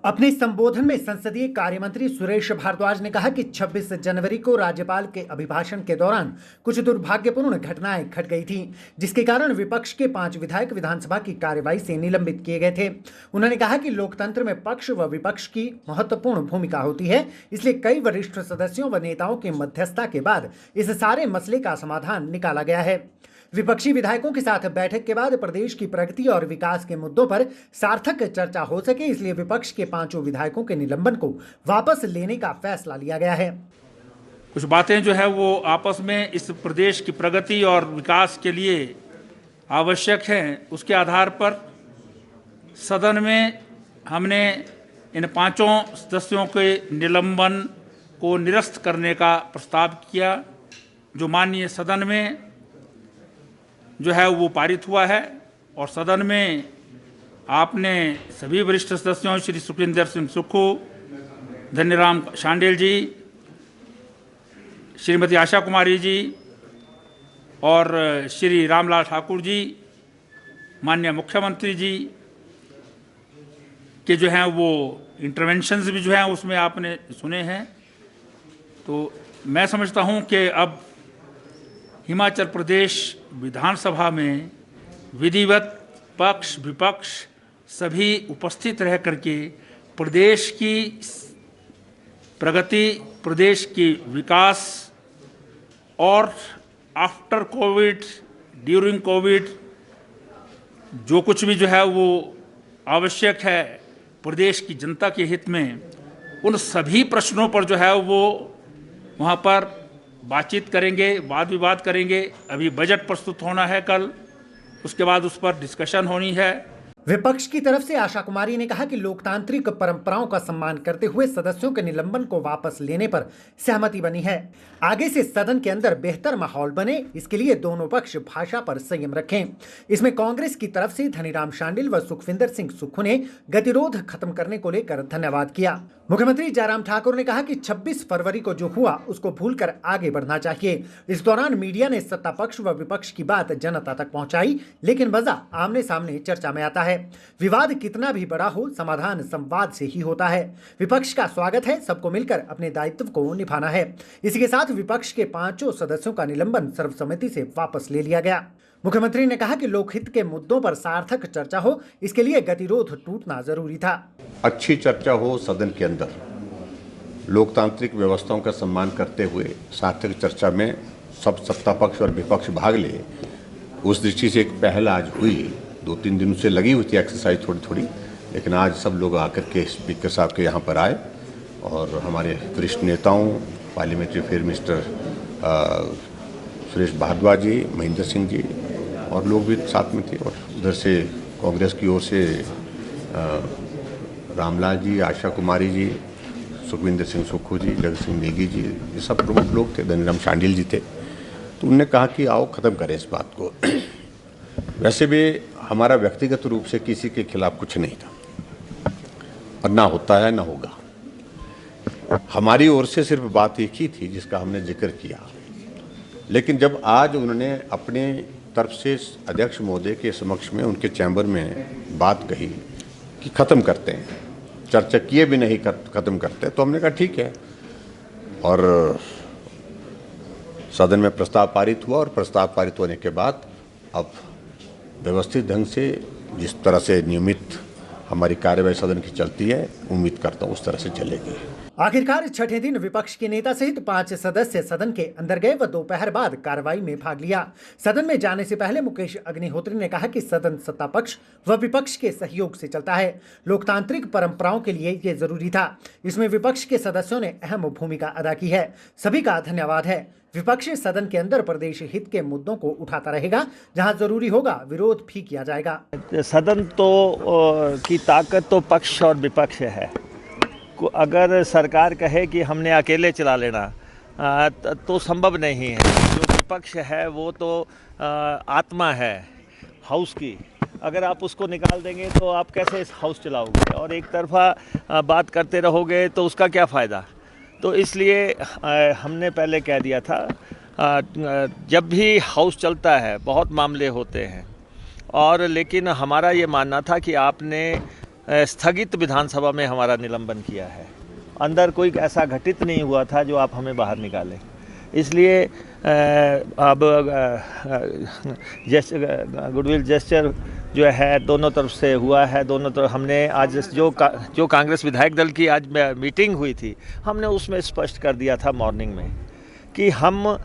अपने संबोधन में संसदीय कार्य मंत्री सुरेश भारद्वाज ने कहा कि 26 जनवरी को राज्यपाल के अभिभाषण के दौरान कुछ दुर्भाग्यपूर्ण घटनाएं घट गई थी, जिसके कारण विपक्ष के 5 विधायक विधानसभा की कार्यवाही से निलंबित किए गए थे। उन्होंने कहा कि लोकतंत्र में पक्ष व विपक्ष की महत्वपूर्ण भूमिका होती है, इसलिए कई वरिष्ठ सदस्यों व नेताओं की मध्यस्थता के बाद इस सारे मसले का समाधान निकाला गया है। विपक्षी विधायकों के साथ बैठक के बाद प्रदेश की प्रगति और विकास के मुद्दों पर सार्थक चर्चा हो सके, इसलिए विपक्ष के 5 विधायकों के निलंबन को वापस लेने का फैसला लिया गया है। कुछ बातें जो है वो आपस में इस प्रदेश की प्रगति और विकास के लिए आवश्यक हैं, उसके आधार पर सदन में हमने इन 5 सदस्यों के निलंबन को निरस्त करने का प्रस्ताव किया, जो माननीय सदन में जो है वो पारित हुआ है। और सदन में आपने सभी वरिष्ठ सदस्यों श्री सुखविंदर सिंह सुक्खू, धन्यराम शांडिल जी, श्रीमती आशा कुमारी जी और श्री रामलाल ठाकुर जी, माननीय मुख्यमंत्री जी के जो हैं वो इंटरवेंशंस भी जो हैं उसमें आपने सुने हैं। तो मैं समझता हूं कि अब हिमाचल प्रदेश विधानसभा में विधिवत पक्ष विपक्ष सभी उपस्थित रह करके प्रदेश की प्रगति, प्रदेश की विकास और आफ्टर कोविड, ड्यूरिंग कोविड जो कुछ भी जो है वो आवश्यक है प्रदेश की जनता के हित में, उन सभी प्रश्नों पर जो है वो वहाँ पर बातचीत करेंगे, वाद विवाद करेंगे। अभी बजट प्रस्तुत होना है कल, उसके बाद उस पर डिस्कशन होनी है। विपक्ष की तरफ से आशा कुमारी ने कहा कि लोकतांत्रिक परंपराओं का सम्मान करते हुए सदस्यों के निलंबन को वापस लेने पर सहमति बनी है। आगे से सदन के अंदर बेहतर माहौल बने, इसके लिए दोनों पक्ष भाषा पर संयम रखें। इसमें कांग्रेस की तरफ से धनीराम शांडिल व सुखविंदर सिंह सुक्खू ने गतिरोध खत्म करने को लेकर धन्यवाद किया। मुख्यमंत्री जयराम ठाकुर ने कहा कि 26 फरवरी को जो हुआ उसको भूलकर आगे बढ़ना चाहिए। इस दौरान मीडिया ने सत्ता पक्ष व विपक्ष की बात जनता तक पहुंचाई, लेकिन मजा आमने सामने चर्चा में आता है। विवाद कितना भी बड़ा हो, समाधान संवाद से ही होता है। विपक्ष का स्वागत है, सबको मिलकर अपने दायित्व को निभाना है। इसी के साथ विपक्ष के 5 सदस्यों का निलंबन सर्वसम्मति से वापस ले लिया गया। मुख्यमंत्री ने कहा कि लोकहित के मुद्दों पर सार्थक चर्चा हो, इसके लिए गतिरोध टूटना जरूरी था। अच्छी चर्चा हो सदन के अंदर, लोकतांत्रिक व्यवस्थाओं का सम्मान करते हुए सार्थक चर्चा में सब सत्ता पक्ष और विपक्ष भाग ले, उस दृष्टि से एक पहल आज हुई। 2-3 दिनों से लगी हुई थी एक्सरसाइज थोड़ी, लेकिन आज सब लोग आकर के स्पीकर साहब के यहाँ पर आए और हमारे वरिष्ठ नेताओं, parliamentary affair minister Suresh Bhardwaj ji, Mahendra Singh ji और लोग भी साथ में थे, और उधर से कांग्रेस की ओर से रामलाल जी, आशा कुमारी जी, सुखविंदर सिंह सुक्खू जी, जगत सिंह नेगी जी, ये सब प्रमुख लोग थे, धनीराम शांडिल जी थे। तो उन्होंने कहा कि आओ ख़त्म करें इस बात को। वैसे भी हमारा व्यक्तिगत रूप से किसी के खिलाफ कुछ नहीं था और ना होता है ना होगा। हमारी ओर से सिर्फ बात एक ही थी जिसका हमने जिक्र किया, लेकिन जब आज उन्होंने अपने तरफ से अध्यक्ष महोदय के समक्ष में उनके चैम्बर में बात कही कि ख़त्म करते हैं, चर्चा किए भी नहीं ख़त्म करते, तो हमने कहा ठीक है। और सदन में प्रस्ताव पारित हुआ और प्रस्ताव पारित होने के बाद अब व्यवस्थित ढंग से जिस तरह से नियमित हमारी कार्यवाही सदन की चलती है, उम्मीद करता हूँ उस तरह से चलेगी। आखिरकार छठे दिन विपक्ष के नेता सहित 5 सदस्य सदन के अंदर गए व दोपहर बाद कार्रवाई में भाग लिया। सदन में जाने से पहले मुकेश अग्निहोत्री ने कहा कि सदन सत्ता पक्ष व विपक्ष के सहयोग से चलता है। लोकतांत्रिक परंपराओं के लिए ये जरूरी था। इसमें विपक्ष के सदस्यों ने अहम भूमिका अदा की है। सभी का धन्यवाद है। विपक्ष सदन के अंदर प्रदेश हित के मुद्दों को उठाता रहेगा, जहां जरूरी होगा विरोध भी किया जाएगा। सदन की ताकत तो पक्ष और विपक्ष है। अगर सरकार कहे कि हमने अकेले चला लेना तो संभव नहीं है। जो विपक्ष है वो तो आत्मा है हाउस की, अगर आप उसको निकाल देंगे तो आप कैसे इस हाउस चलाओगे, और एक तरफा बात करते रहोगे तो उसका क्या फ़ायदा। तो इसलिए हमने पहले कह दिया था, जब भी हाउस चलता है बहुत मामले होते हैं, और लेकिन हमारा ये मानना था कि आपने स्थगित विधानसभा में हमारा निलंबन किया है। अंदर कोई ऐसा घटित नहीं हुआ था जो आप हमें बाहर निकालें। इसलिए अब गुडविल जेस्चर जो है दोनों तरफ से हुआ है। दोनों तरफ हमने आज जो कांग्रेस विधायक दल की आज मीटिंग हुई थी, हमने उसमें स्पष्ट कर दिया था मॉर्निंग में कि हम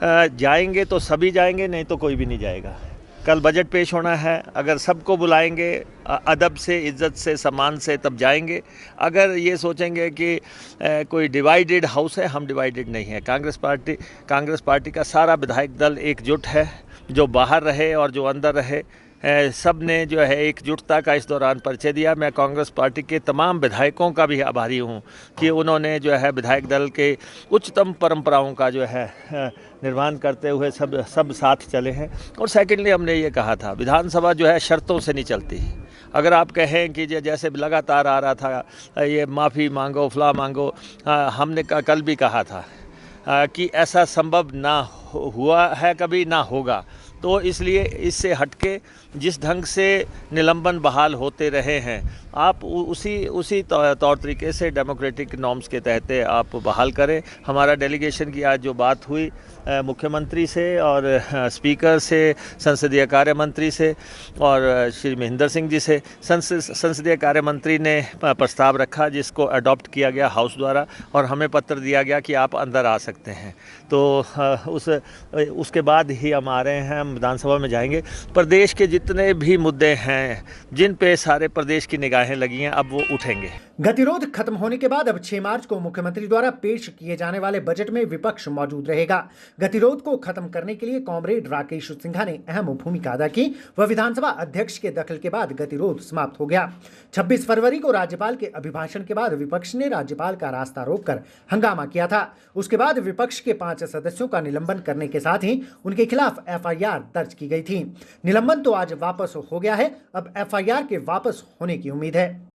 जाएंगे तो सभी जाएंगे, नहीं तो कोई भी नहीं जाएगा। कल बजट पेश होना है, अगर सबको बुलाएंगे अदब से, इज़्ज़त से, सम्मान से, तब जाएंगे। अगर ये सोचेंगे कि कोई डिवाइडेड हाउस है, हम डिवाइडेड नहीं है। कांग्रेस पार्टी का सारा विधायक दल एकजुट है, जो बाहर रहे और जो अंदर रहे, सब ने जो है एकजुटता का इस दौरान परिचय दिया। मैं कांग्रेस पार्टी के तमाम विधायकों का भी आभारी हूं कि उन्होंने जो है विधायक दल के उच्चतम परंपराओं का जो है निर्वहन करते हुए सब साथ चले हैं। और सेकेंडली हमने ये कहा था, विधानसभा जो है शर्तों से नहीं चलती। अगर आप कहें कि जैसे लगातार आ रहा था ये माफ़ी मांगो, फला मांगो, हमने कल भी कहा था कि ऐसा संभव ना हुआ है, कभी ना होगा। तो इसलिए इससे हटके जिस ढंग से निलंबन बहाल होते रहे हैं, आप उसी तौर तरीके से डेमोक्रेटिक नॉर्म्स के तहत आप बहाल करें। हमारा डेलीगेशन की आज जो बात हुई मुख्यमंत्री से और स्पीकर से, संसदीय कार्य मंत्री से और श्री महेंद्र सिंह जी से, संसदीय कार्य मंत्री ने प्रस्ताव रखा जिसको अडॉप्ट किया गया हाउस द्वारा, और हमें पत्र दिया गया कि आप अंदर आ सकते हैं। तो उसके बाद ही हम आ रहे हैं, हम विधानसभा में जाएंगे। प्रदेश के जितने भी मुद्दे हैं, जिन पे सारे प्रदेश की निगाहें लगी हैं, अब वो उठेंगे। गतिरोध खत्म होने के बाद अब 6 मार्च को मुख्यमंत्री द्वारा पेश किए जाने वाले बजट में विपक्ष मौजूद रहेगा। गतिरोध को खत्म करने के लिए कॉमरेड राकेश सिंघा ने अहम भूमिका अदा की। वह विधानसभा अध्यक्ष के दखल के बाद गतिरोध समाप्त हो गया। 26 फरवरी को राज्यपाल के अभिभाषण के बाद विपक्ष ने राज्यपाल का रास्ता रोककर हंगामा किया था। उसके बाद विपक्ष के 5 सदस्यों का निलंबन करने के साथ ही उनके खिलाफ FIR दर्ज की गई थी। निलंबन तो आज वापस हो गया है, अब FIR के वापस होने की उम्मीद है।